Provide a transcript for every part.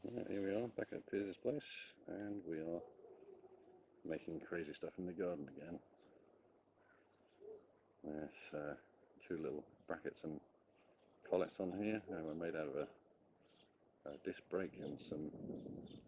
Here we are back at Piers's place, and we are making crazy stuff in the garden again. There's two little brackets and collets on here. They were made out of a disc brake and some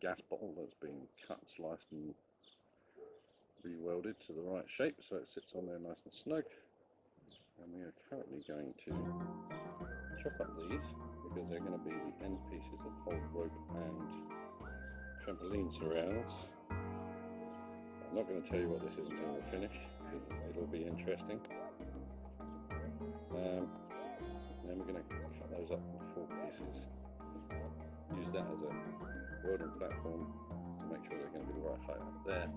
gas bottle that's been cut, sliced and re-welded to the right shape so it sits on there nice and snug. And we are currently going to chop up these because they're going to be the end pieces that hold rope and trampoline surrounds. I'm not going to tell you what this is until we're finished because it'll be interesting. Then we're going to cut those up into 4 pieces. Use that as a welding platform to make sure they're going to be the right height up there.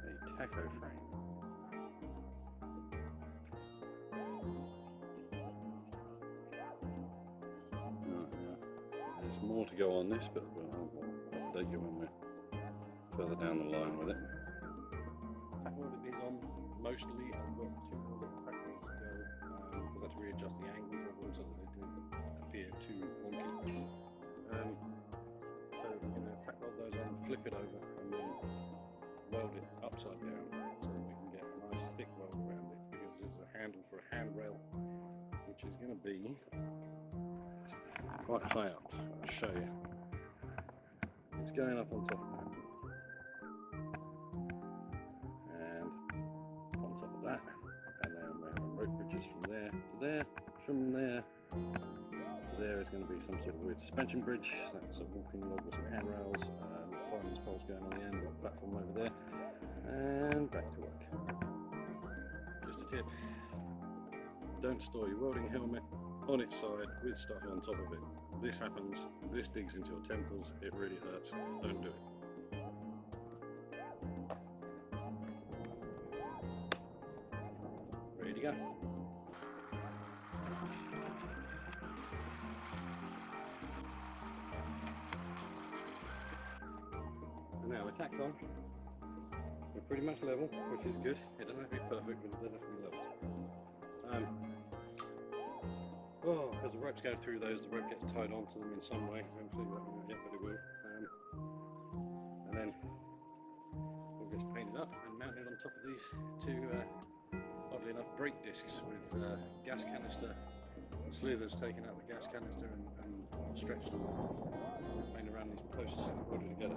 A taco frame. There's more to go on this, but we'll update you when we're further down the line with it. Tack welded these on mostly. I've got 2 more little tack welds to go because I have to readjust the angles of them so that they don't appear too wonky. So we're going to tack weld those on, flip it over, and then weld it upside down so that we can get a nice thick weld around it, because this is a handle for a handrail, which is going to be quite high up. I'll show you. It's going up on top of that, and on top of that, and then we have rope bridges from there to there. From there to there is going to be some sort of weird suspension bridge. That's a walking log with some handrails, fireman's poles going on the end, got a platform over there, and back to work. Just a tip: don't store your welding helmet on its side with stuff on top of it. This happens, this digs into your temples, it really hurts, don't do it. Ready to go. And now we're tacked on. We're pretty much level, which is good. It doesn't have to be perfect, but it does have to be level. As the ropes go through those, the rope gets tied onto them in some way. Eventually, we won't get, but it will. And then all gets painted up and mounted on top of these 2, oddly enough, brake discs with gas canister slivers taking out the gas canister and stretched them made around these posts welded together.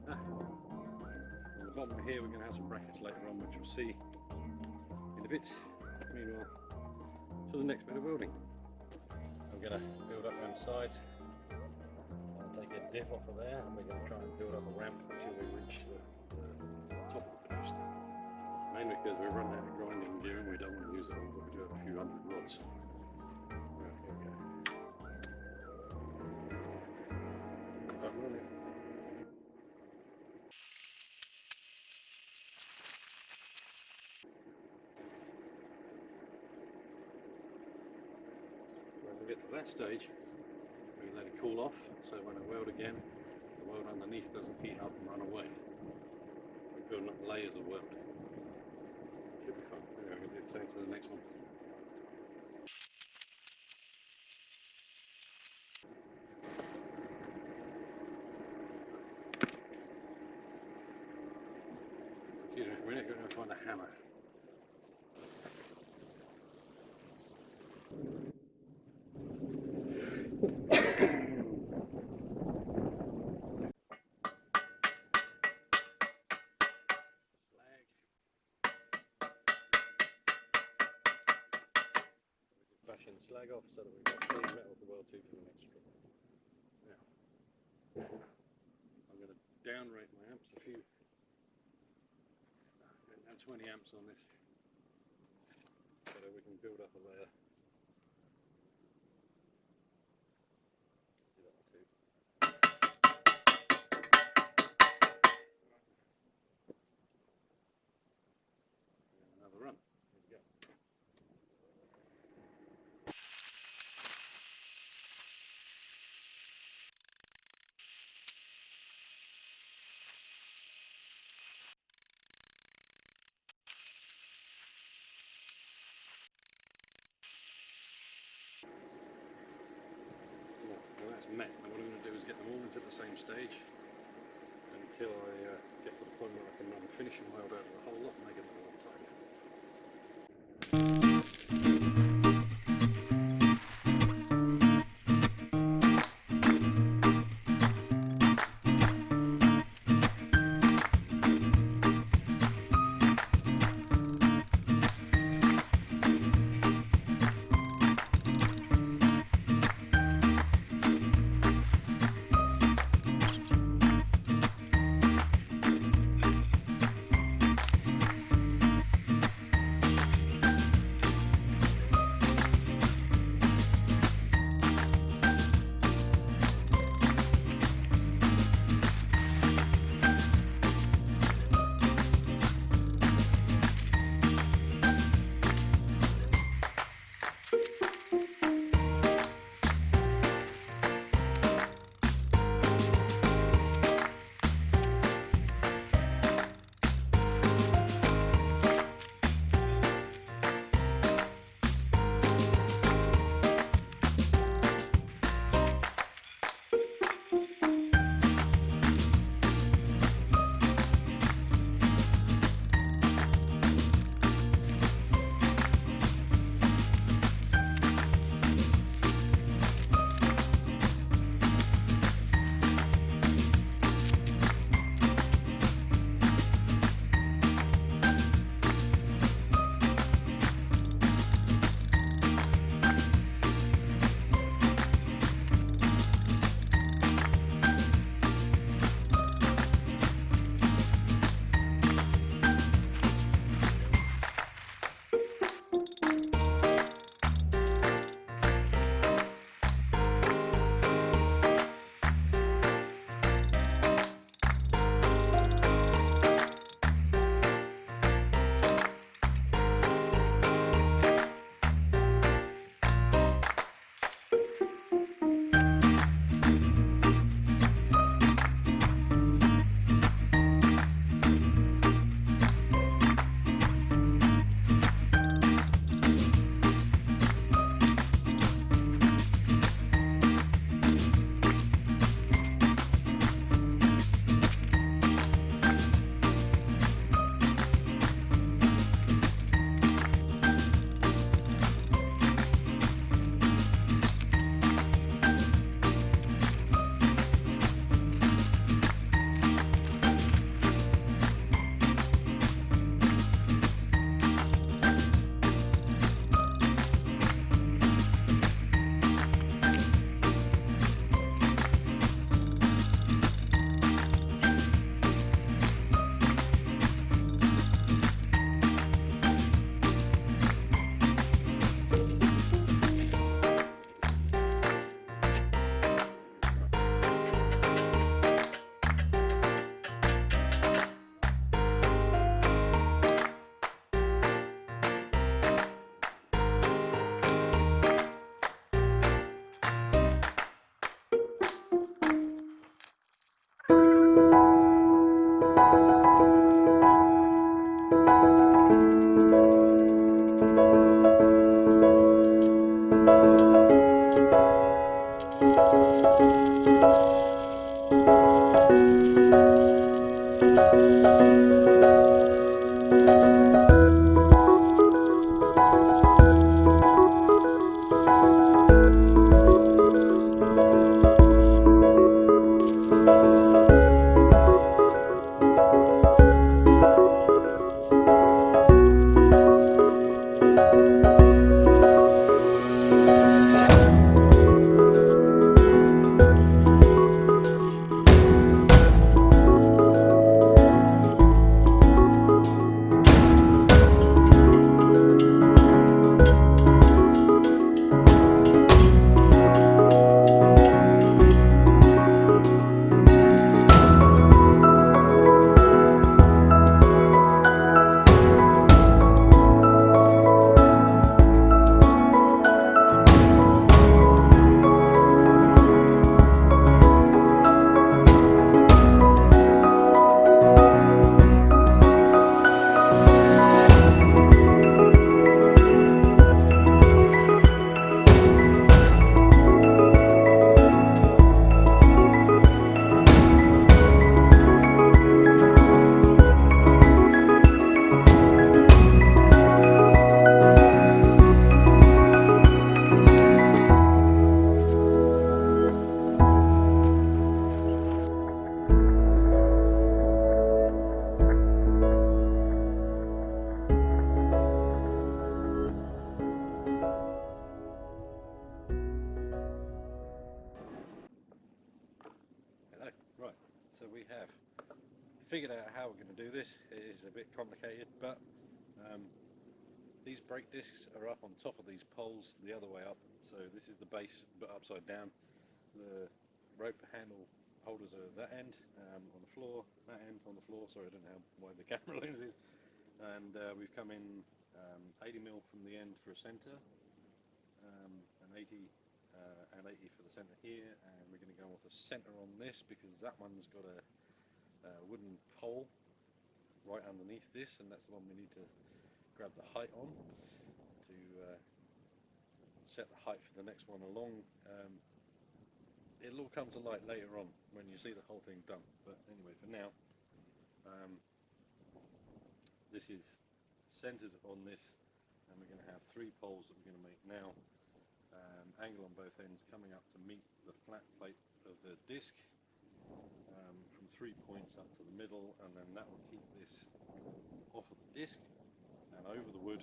On the bottom of here, we're going to have some brackets later on, which we'll see in a bit. Meanwhile, to the next bit of welding. I'm going to build up around the sides. I'll take a dip off of there, and we're going to try and build up a ramp until we reach the top of the post. Mainly because we're running out of grinding gear and we don't want to use it all, but we do have a few hundred rods. Right, here we go. Up running. When we get to that stage, we let it cool off, so when I weld again, the weld underneath doesn't heat up and run away. We're building up layers of weld. Should be fun. Anyway, we'll get to the next one. Excuse me, we're going to find a hammer. Bashing the slag off so that we've got clean metal to weld to for the next strip. Now, I'm going to down rate my amps a few. Down 20 amps on this so that we can build up a layer. Do that one too. And another run. Here we go. met. And what I'm going to do is get them all into the same stage until I get to the point where I can run a finishing weld out of the whole lot and make it look a lot tighter. figured out how we're going to do this. It is a bit complicated, but these brake discs are up on top of these poles the other way up. So this is the base but upside down. The rope handle holders are that end on the floor, that end on the floor. Sorry, I don't know why the camera lens is. And we've come in 80mm from the end for a centre, and 80 for the centre here, and we're going to go with the centre on this because that one's got a wooden pole right underneath this, and that's the one we need to grab the height on to set the height for the next one along. It'll all come to light later on when you see the whole thing done, but anyway, for now this is centered on this, and we're going to have 3 poles that we're going to make now, angle on both ends coming up to meet the flat plate of the disc, from 3 points up to the middle, and then that will keep this off of the disc and over the wood,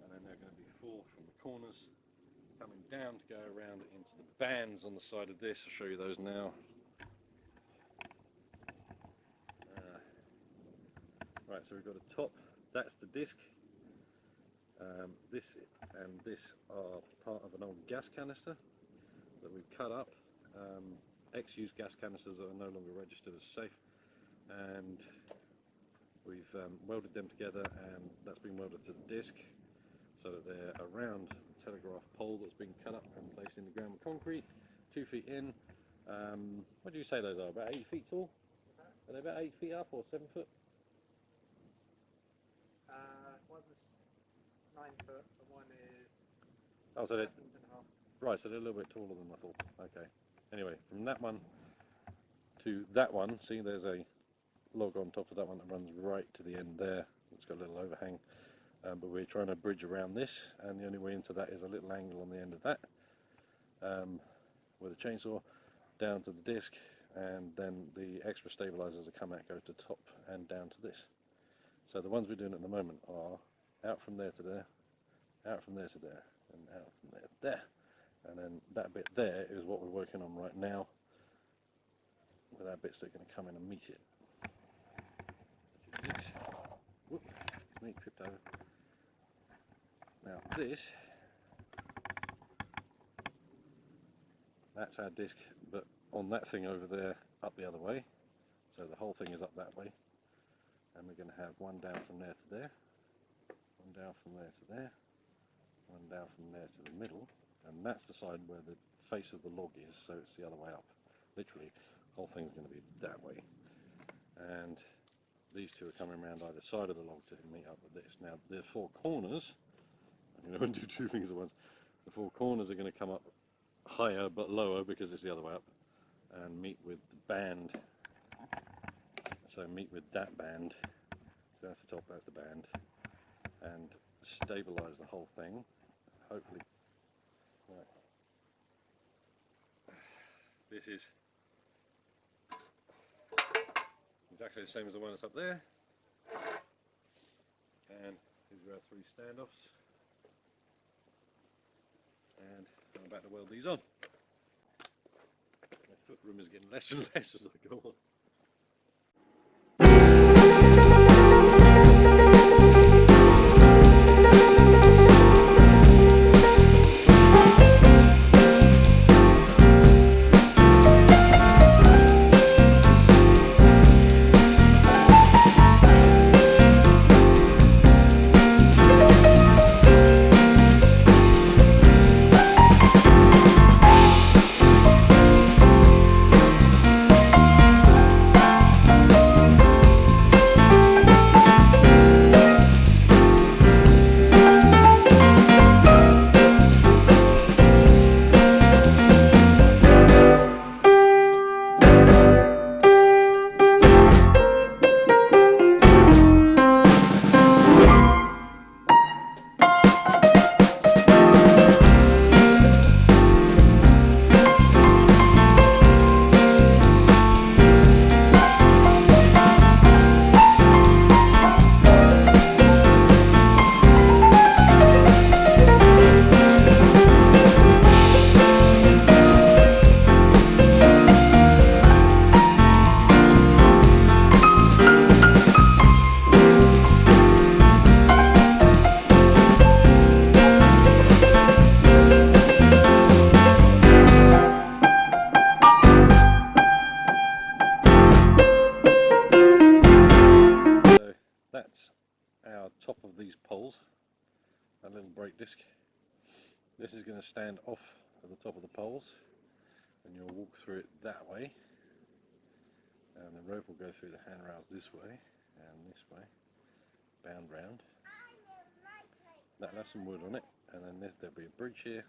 and then there are going to be 4 from the corners coming down to go around into the bands on the side of this. I'll show you those now. Right, so we've got a top, that's the disc. This and this are part of an old gas canister that we've cut up. Ex-used gas canisters that are no longer registered as safe, and we've welded them together, and that's been welded to the disc so that they're around the telegraph pole that's been cut up and placed in the ground with concrete, 2 feet in. What do you say those are? About 8 feet tall? Are they about 8 feet up or 7 foot? One's 9 foot and one is 7.5. Right, so they're a little bit taller than I thought. Okay. Anyway, from that one to that one, see there's a log on top of that one that runs right to the end there. It's got a little overhang, but we're trying to bridge around this, and the only way into that is a little angle on the end of that, with a chainsaw down to the disc, and then the extra stabilizers that come out go to top and down to this. So the ones we're doing at the moment are out from there to there, out from there to there, and out from there to there. And then that bit there is what we're working on right now, with our bits that are going to come in and meet it. Which is this. Whoop, excuse me, tripped over. Now this, that's our disc, but on that thing over there, up the other way. So the whole thing is up that way. And we're going to have one down from there to there, one down from there to there, one down from there to the middle, and that's the side where the face of the log is, so it's the other way up. Literally, the whole thing's going to be that way. And these two are coming around either side of the log to meet up with this. Now, the 4 corners, I wouldn't do 2 things at once, the 4 corners are going to come up higher but lower because it's the other way up, and meet with the band. So meet with that band, so that's the top, that's the band, and stabilise the whole thing, hopefully. Right. This is exactly the same as the one that's up there, and these are our 3 standoffs, and I'm about to weld these on. My foot room is getting less and less as I go on. brake disc. This is going to stand off at the top of the poles, and you'll walk through it that way, and the rope will go through the handrails this way and this way, bound round. That'll have some wood on it, and then there'll be a bridge here,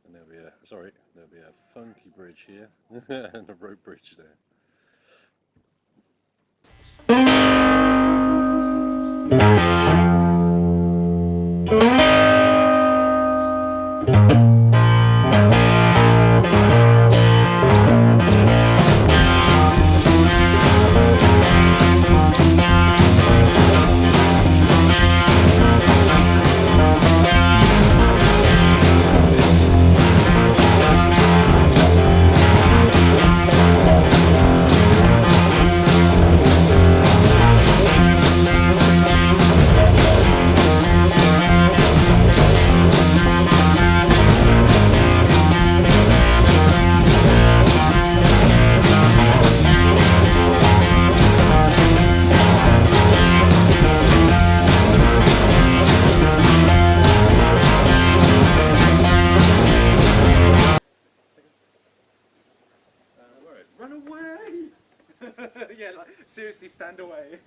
and there'll be a funky bridge here and a rope bridge there. Run away! Yeah, like, seriously, stand away.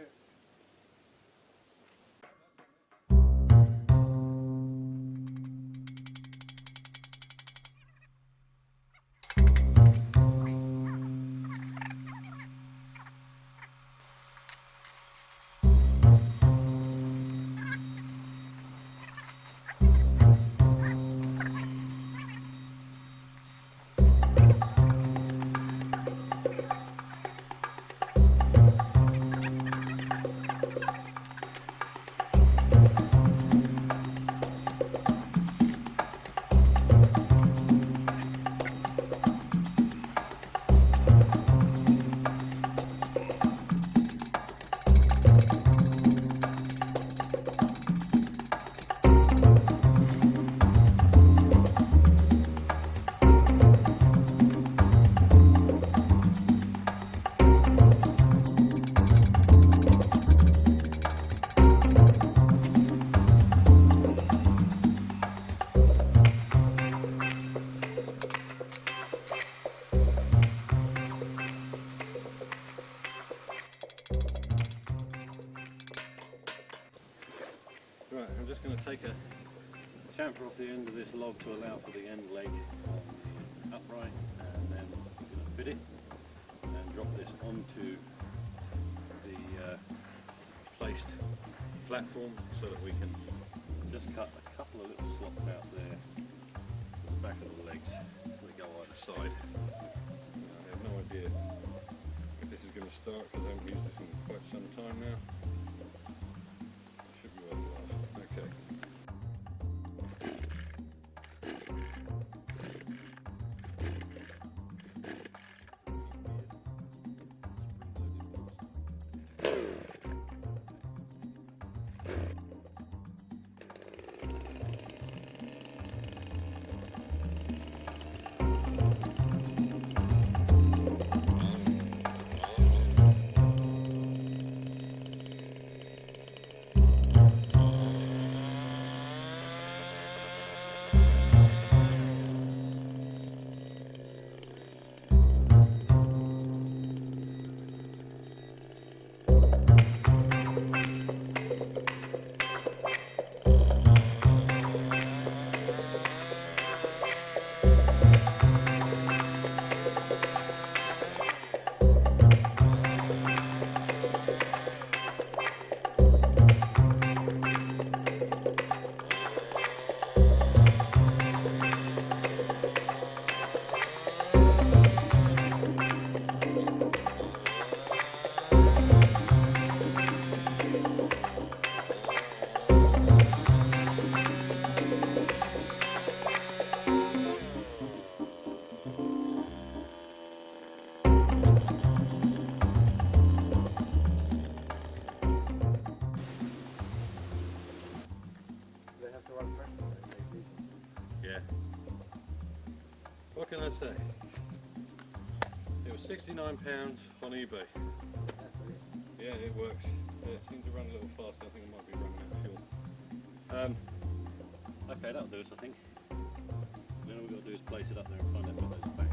Right, I'm just going to take a chamfer off the end of this log to allow for the end leg on the upright, and then I'm going to fit it and drop this onto the placed platform so that we can just cut a couple of little slots out there to the back of the legs that go either side. I have no idea if this is going to start because I haven't used this in quite some time now. Should be worthwhile. Okay. Yeah. What can I say? It was £69 on eBay. Yeah, it works. It seems to run a little faster. I think it might be running out of fuel. Okay, that'll do us, I think. Then all we've got to do is place it up there and find out where those